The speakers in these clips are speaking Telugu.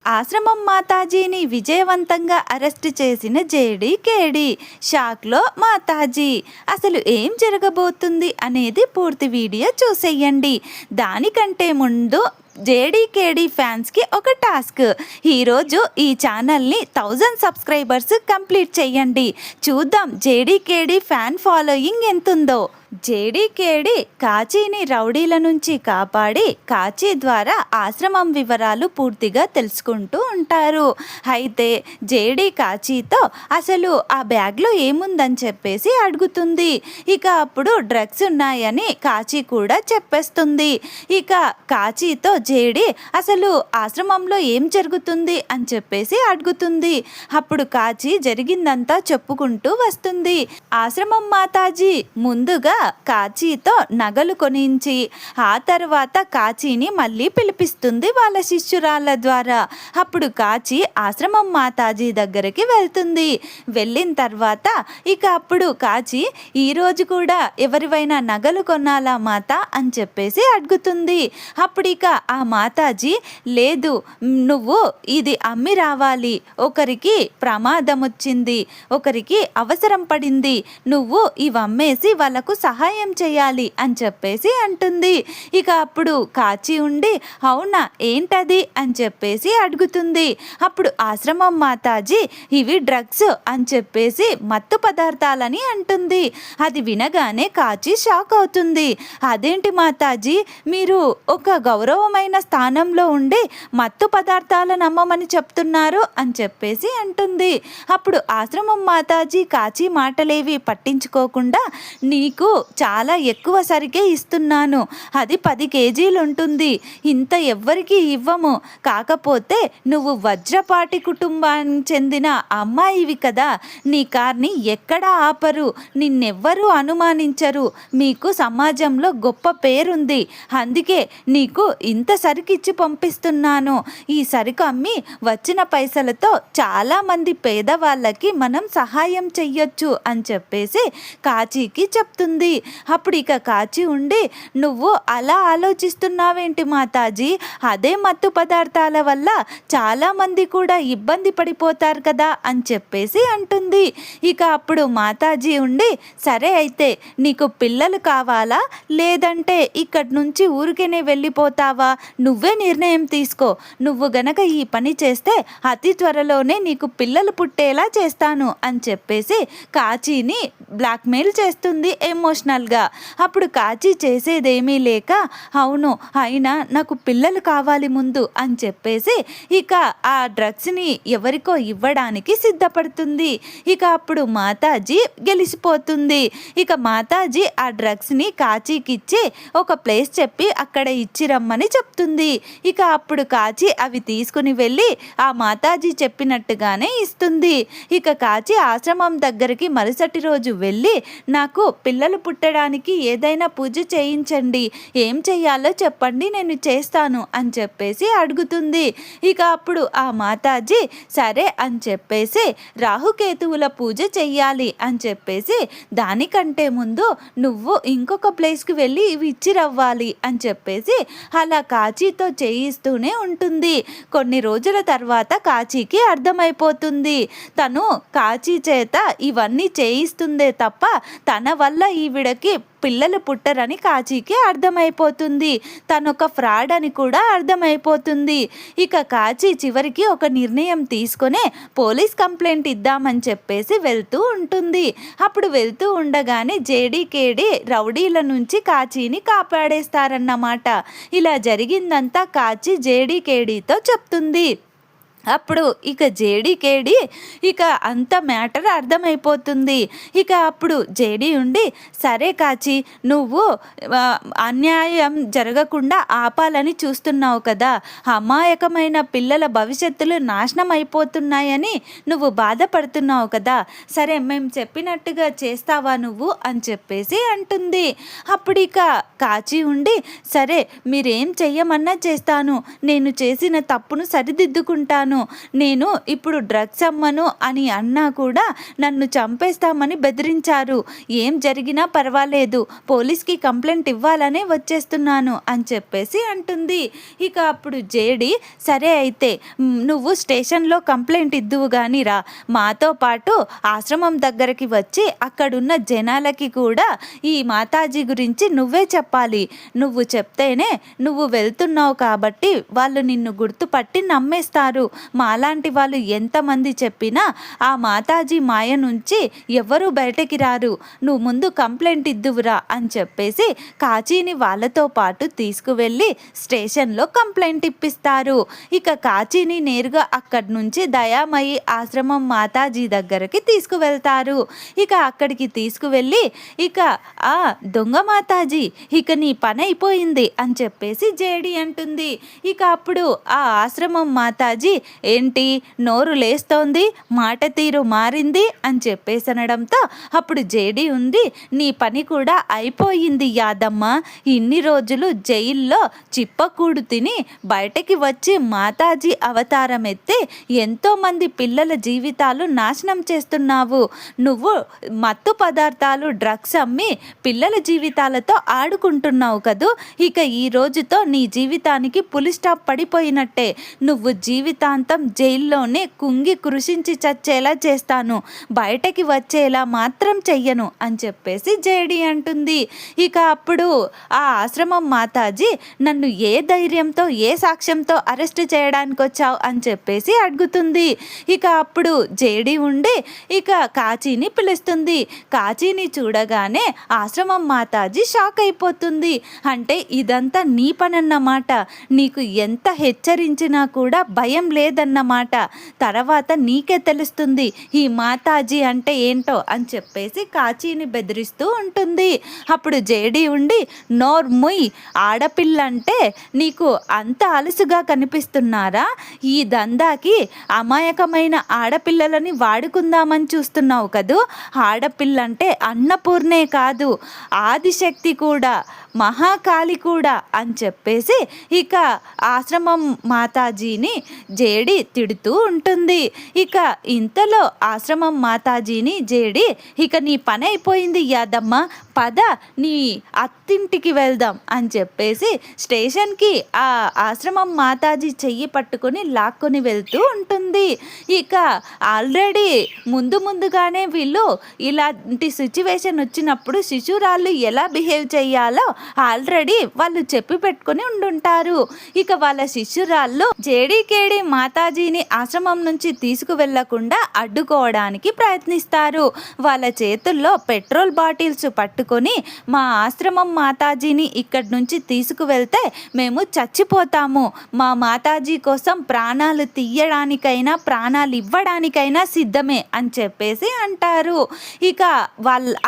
ఆశ్రమం మాతాజీని విజయవంతంగా అరెస్ట్ చేసిన జేడీ కేడీ. షాక్లో మాతాజీ. అసలు ఏం జరగబోతుంది అనేది పూర్తి వీడియో చూసేయండి. దానికంటే ముందు జేడీ కేడీ ఫ్యాన్స్కి ఒక టాస్క్. ఈరోజు ఈ ఛానల్ని 1000 సబ్స్క్రైబర్స్ కంప్లీట్ చేయండి. చూద్దాం జేడీ కేడీ ఫ్యాన్ ఫాలోయింగ్ ఎంతుందో. జేడీ కేడీ కాచీని రౌడీల నుంచి కాపాడి కాచీ ద్వారా ఆశ్రమం వివరాలు పూర్తిగా తెలుసుకుంటూ ఉంటారు. అయితే జేడీ కాచీతో అసలు ఆ బ్యాగ్లో ఏముందని చెప్పేసి అడుగుతుంది. ఇక అప్పుడు డ్రగ్స్ ఉన్నాయని కాచీ కూడా చెప్పేస్తుంది. ఇక కాచీతో జేడీ అసలు ఆశ్రమంలో ఏం జరుగుతుంది అని చెప్పేసి అడుగుతుంది. అప్పుడు కాచీ జరిగిందంతా చెప్పుకుంటూ వస్తుంది. ఆశ్రమం మాతాజీ ముందుగా కాచీతో నగలు కొనించి ఆ తర్వాత కాచీని మళ్ళీ పిలిపిస్తుంది వాళ్ళ శిష్యురాళ్ళ ద్వారా. అప్పుడు కాచీ ఆశ్రమం మాతాజీ దగ్గరికి వెళ్తుంది. వెళ్ళిన తర్వాత ఇక అప్పుడు కాచీ ఈరోజు కూడా ఎవరివైనా నగలు కొనాలా మాత అని చెప్పేసి అడుగుతుంది. అప్పుడు ఇక ఆ మాతాజీ లేదు, నువ్వు ఇది అమ్మి రావాలి, ఒకరికి ప్రమాదం వచ్చింది, ఒకరికి అవసరం పడింది, నువ్వు ఇవి అమ్మేసి వాళ్ళకు సహాయం చేయాలి అని చెప్పేసి అంటుంది. ఇక అప్పుడు కాచి ఉండి అవునా ఏంటది అని చెప్పేసి అడుగుతుంది. అప్పుడు ఆశ్రమం మాతాజీ ఇవి డ్రగ్స్ అని చెప్పేసి మత్తు పదార్థాలని అంటుంది. అది వినగానే కాచి షాక్ అవుతుంది. అదేంటి మాతాజీ, మీరు ఒక గౌరవమైన స్థానంలో ఉండి మత్తు పదార్థాలను అమ్మమని చెప్తున్నారు అని చెప్పేసి అంటుంది. అప్పుడు ఆశ్రమం మాతాజీ కాచి మాటలేవి పట్టించుకోకుండా నీకు చాలా ఎక్కువ సరికే ఇస్తున్నాను, అది 10 కేజీలు ఉంటుంది, ఇంత ఎవ్వరికి ఇవ్వము, కాకపోతే నువ్వు వజ్రపాటి కుటుంబానికి చెందిన అమ్మాయివి కదా, నీ కార్ని ఎక్కడ ఆపరు, నిన్నెవ్వరూ అనుమానించరు, మీకు సమాజంలో గొప్ప పేరుంది, అందుకే నీకు ఇంత సరికిచ్చి పంపిస్తున్నాను. ఈ సరుకు అమ్మి వచ్చిన పైసలతో చాలామంది పేదవాళ్ళకి మనం సహాయం చెయ్యొచ్చు అని చెప్పేసి కాచీకి చెప్తుంది. అప్పుడు ఇక కాచి ఉండి నువ్వు అలా ఆలోచిస్తున్నావేంటి మాతాజీ, అదే మత్తు పదార్థాల వల్ల చాలామంది కూడా ఇబ్బంది పడిపోతారు కదా అని చెప్పేసి అంటుంది. ఇక అప్పుడు మాతాజీ ఉండి సరే అయితే నీకు పిల్లలు కావాలా లేదంటే ఇక్కడి నుంచి ఊరికేనే వెళ్ళిపోతావా, నువ్వే నిర్ణయం తీసుకో, నువ్వు గనక ఈ పని చేస్తే అతి త్వరలోనే నీకు పిల్లలు పుట్టేలా చేస్తాను అని చెప్పేసి కాచీని బ్లాక్మెయిల్ చేస్తుంది ఎమోషనల్గా. అప్పుడు కాచీ చేసేదేమీ లేక అవును అయినా నాకు పిల్లలు కావాలి ముందు అని చెప్పేసి ఇక ఆ డ్రగ్స్ని ఎవరికో ఇవ్వడానికి సిద్ధపడుతుంది. ఇక అప్పుడు మాతాజీ గెలిచిపోతుంది. ఇక మాతాజీ ఆ డ్రగ్స్ని కాచీకిచ్చి ఒక ప్లేస్ చెప్పి అక్కడ ఇచ్చి రమ్మని చెప్తుంది. ఇక అప్పుడు కాచీ అవి తీసుకుని వెళ్ళి ఆ మాతాజీ చెప్పినట్టుగానే ఇస్తుంది. ఇక కాచీ ఆశ్రమం దగ్గరికి మరుసటి రోజు వెళ్ళి నాకు పిల్లలు పుట్టడానికి ఏదైనా పూజ చేయించండి, ఏం చెయ్యాలో చెప్పండి నేను చేస్తాను అని చెప్పేసి అడుగుతుంది. ఇక అప్పుడు ఆ మాతాజీ సరే అని చెప్పేసి రాహుకేతువుల పూజ చెయ్యాలి అని చెప్పేసి దానికంటే ముందు నువ్వు ఇంకొక ప్లేస్కి వెళ్ళి ఇవి ఇచ్చి రవ్వాలి అని చెప్పేసి అలా కాచీతో చేయిస్తూనే ఉంటుంది. కొన్ని రోజుల తర్వాత కాచీకి అర్థమైపోతుంది తను కాచీ చేత ఇవన్నీ చేయిస్తుందే తప్ప తన వల్ల ఈవిడకి పిల్లలు పుట్టరని కాచీకి అర్థమైపోతుంది. తనొక ఫ్రాడ్ అని కూడా అర్థమైపోతుంది. ఇక కాచీ చివరికి ఒక నిర్ణయం తీసుకొని పోలీస్ కంప్లైంట్ ఇద్దామని చెప్పేసి వెళ్తూ ఉంటుంది. అప్పుడు వెళ్తూ ఉండగానే జేడీ కేడీ రౌడీల నుంచి కాచీని కాపాడేస్తారన్నమాట. ఇలా జరిగిందంతా కాచీ జేడీ కేడీతో చెప్తుంది. అప్పుడు ఇక జేడీ కేడీ ఇక అంత మ్యాటర్ అర్థమైపోతుంది. ఇక అప్పుడు జేడీ ఉండి సరే కాచి నువ్వు అన్యాయం జరగకుండా ఆపాలని చూస్తున్నావు కదా, అమాయకమైన పిల్లల భవిష్యత్తులు నాశనం అయిపోతున్నాయని నువ్వు బాధపడుతున్నావు కదా, సరే మేము చెప్పినట్టుగా చేస్తావా నువ్వు అని చెప్పేసి అంటుంది. అప్పుడు ఇక కాచి ఉండి సరే మీరేం చెయ్యమన్నా చేస్తాను, నేను చేసిన తప్పును సరిదిద్దుకుంటాను, చెప్తాను. నేను ఇప్పుడు డ్రగ్స్ అమ్మను అని అన్నా కూడా నన్ను చంపేస్తామని బెదిరించారు. ఏం జరిగినా పర్వాలేదు, పోలీస్కి కంప్లైంట్ ఇవ్వాలనే వచ్చేస్తున్నాను అని చెప్పేసి అంటుంది. ఇక అప్పుడు జేడి, సరే అయితే నువ్వు స్టేషన్లో కంప్లైంట్ ఇద్దువు కానీ రా, మాతో పాటు ఆశ్రమం దగ్గరికి వచ్చి అక్కడున్న జనాలకి కూడా ఈ మాతాజీ గురించి నువ్వే చెప్పాలి. నువ్వు చెప్తేనే నువ్వు వెళ్తున్నావు కాబట్టి వాళ్ళు నిన్ను గుర్తుపట్టి నమ్మేస్తారు. మాలాంటి వాళ్ళు ఎంతమంది చెప్పినా ఆ మాతాజీ మాయ నుంచి ఎవరు బయటకి రారు. నువ్వు ముందు కంప్లైంట్ ఇద్దువురా అని చెప్పేసి కాచీని వాళ్ళతో పాటు తీసుకువెళ్ళి స్టేషన్లో కంప్లైంట్ ఇప్పిస్తారు. ఇక కాచీని నేరుగా అక్కడి నుంచి దయామయి ఆశ్రమం మాతాజీ దగ్గరికి తీసుకువెళ్తారు. ఇక అక్కడికి తీసుకువెళ్ళి ఇక ఆ దొంగ మాతాజీ, ఇక నీ పని అయిపోయింది అని చెప్పేసి జేడి అంటుంది. ఇక అప్పుడు ఆ ఆశ్రమం మాతాజీ, ఏంటి నోరు లేస్తోంది, మాట తీరు మారింది అని చెప్పేసి అనడంతో అప్పుడు జేడి ఉంది, నీ పని కూడా అయిపోయింది యాదమ్మ. ఇన్ని రోజులు జైల్లో చిప్పకూడు తిని బయటకి వచ్చి మాతాజీ అవతారం ఎత్తి ఎంతోమంది పిల్లల జీవితాలు నాశనం చేస్తున్నావు. నువ్వు మత్తు పదార్థాలు డ్రగ్స్ అమ్మి పిల్లల జీవితాలతో ఆడుకుంటున్నావు కదూ. ఇక ఈ రోజుతో నీ జీవితానికి పులి స్టాప్ పడిపోయినట్టే. నువ్వు జీవితాంతం జైల్లోనే కుంగి కృషించి చచ్చేలా చేస్తాను, బయటకి వచ్చేలా మాత్రం చెయ్యను అని చెప్పేసి జేడి అంటుంది. ఇక అప్పుడు ఆ ఆశ్రమం మాతాజీ, నన్ను ఏ ధైర్యంతో ఏ సాక్ష్యంతో అరెస్ట్ చేయడానికి వచ్చావు అని చెప్పేసి అడుగుతుంది. ఇక అప్పుడు జేడి ఉండి ఇక కాచీని పిలుస్తుంది. కాచీని చూడగానే ఆశ్రమం మాతాజీ షాక్ అయిపోతుంది. అంటే ఇదంతా నీ పనన్నమాట, నీకు ఎంత హెచ్చరించినా కూడా భయం లేదన్నమాట. తర్వాత నీకే తెలుస్తుంది ఈ మాతాజీ అంటే ఏంటో అని చెప్పేసి కాచీని బెదిరిస్తూ ఉంటుంది. అప్పుడు జేడి ఉండి, నోర్ముయ్, ఆడపిల్లంటే నీకు అంత అలుసుగా కనిపిస్తున్నారా? ఈ దందాకి అమాయకమైన ఆడపిల్లలని వాడుకుందామని చూస్తున్నావు కదూ. ఆడపిల్లంటే అన్నపూర్ణే కాదు, ఆదిశక్తి కూడా, మహాకాళి కూడా అని చెప్పేసి ఇక ఆశ్రమం మాతాజీని జేడి తిడుతూ ఉంటుంది. ఇక ఇంతలో ఆశ్రమం మాతాజీని జేడి, ఇక నీ పని అయిపోయింది యాదమ్మ, పద నీ అత్తింటికి వెళ్దాం అని చెప్పేసి స్టేషన్కి ఆ ఆశ్రమం మాతాజీ చెయ్యి పట్టుకొని లాక్కొని వెళ్తూ ఉంటుంది. ఇక ఆల్రెడీ ముందుగానే వీళ్ళు ఇలాంటి సిచ్యువేషన్ వచ్చినప్పుడు శిశురాళ్ళు ఎలా బిహేవ్ చేయాలో ఆల్రెడీ వాళ్ళు చెప్పి పెట్టుకొని ఉండుంటారు. ఇక వాళ్ళ శిష్యురాళ్ళు జేడీకేడి మాతాజీని ఆశ్రమం నుంచి తీసుకువెళ్లకుండా అడ్డుకోవడానికి ప్రయత్నిస్తారు. వాళ్ళ చేతుల్లో పెట్రోల్ బాటిల్స్ పట్టుకొని, మా ఆశ్రమం మాతాజీని ఇక్కడి నుంచి తీసుకువెళ్తే మేము చచ్చిపోతాము, మా మాతాజీ కోసం ప్రాణాలు తీయడానికైనా ప్రాణాలు ఇవ్వడానికైనా సిద్ధమే అని చెప్పేసి అంటారు. ఇక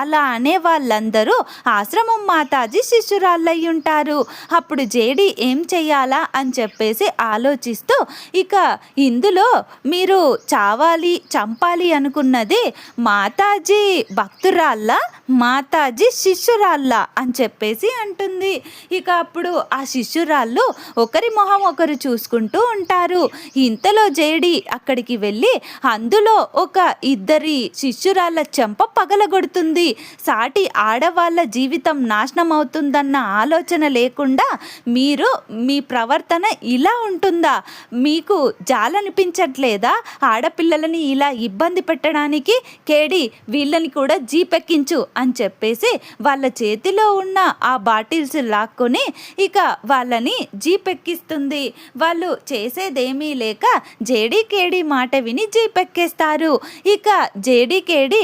అలా అనే వాళ్ళందరూ ఆశ్రమం మాతాజీ శిష్యురాళ్ళయి ఉంటారు. అప్పుడు జేడి ఏం చెయ్యాలా అని చెప్పేసి ఆలోచిస్తూ, ఇక ఇందులో మీరు చంపాలి అనుకున్నది మాతాజీ భక్తురాళ్ళ, మాతాజీ శిష్యురాళ్ళ అని చెప్పేసి అంటుంది. ఇక అప్పుడు ఆ శిష్యురాళ్ళు ఒకరి మొహం ఒకరు చూసుకుంటూ ఉంటారు. ఇంతలో జేడి అక్కడికి వెళ్ళి అందులో ఒక ఇద్దరి శిష్యురాళ్ళ చెంప పగలగొడుతుంది. సాటి ఆడవాళ్ళ జీవితం నాశనం అవుతుందన్న ఆలోచన లేకుండా మీరు మీ ప్రవర్తన ఇలా ఉంటుందా? మీకు జాలనిపించట్లేదా ఆడపిల్లలని ఇలా ఇబ్బంది పెట్టడానికి? కేడి, వీళ్ళని కూడా జీపెక్కించు అని చెప్పేసి వాళ్ళ చేతిలో ఉన్న ఆ బాటిల్స్ లాక్కొని ఇక వాళ్ళని జీపెక్కిస్తుంది. వాళ్ళు చేసేదేమీ లేక జేడీకేడి మాట విని జీపెక్కేస్తారు. ఇక జేడీకేడి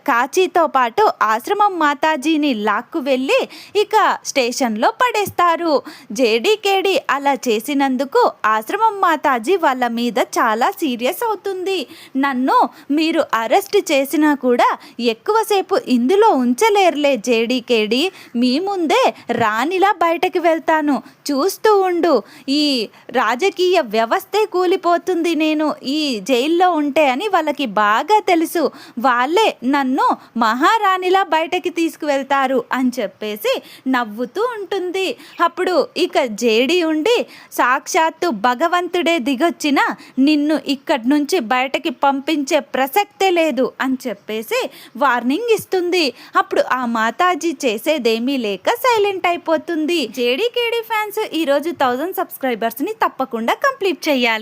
కాచీతో పాటు ఆశ్రమం మాతాజీని లాక్కు వెళ్ళి ఇక స్టేషన్లో పడేస్తారు. జేడీకేడి అలా చేసినందుకు ఆశ్రమం మాతాజీ వాళ్ళ మీద చాలా సీరియస్ అవుతుంది. నన్ను మీరు అరెస్ట్ చేసినా కూడా ఎక్కువసేపు ఇందులో ఉంచలేరులే జేడీకేడి, మీ ముందే రాణిలా బయటకు వెళ్తాను, చూస్తూ ఉండు. ఈ రాజకీయ వ్యవస్థే కూలిపోతుంది నేను ఈ జైల్లో ఉంటే అని వాళ్ళకి బాగా తెలుసు. వాళ్ళే నన్ను మహారాణిలా బయటకి తీసుకువెళ్తారు అని చెప్పేసి నవ్వుతూ ఉంటుంది. అప్పుడు ఇక జేడి ఉండి సాక్షాత్తు భగవంతుడే దిగొచ్చిన నిన్ను ఇక్కడి నుంచి బయటకి పంపించే ప్రసక్తే లేదు అని చెప్పేసి వార్నింగ్ ఇస్తుంది. అప్పుడు ఆ మాతాజీ చేసేదేమీ లేక సైలెంట్ అయిపోతుంది. జేడీ కేడీ ఫ్యాన్స్ ఈరోజు 1000 సబ్స్క్రైబర్స్ని తప్పకుండా కంప్లీట్ చేయాలి.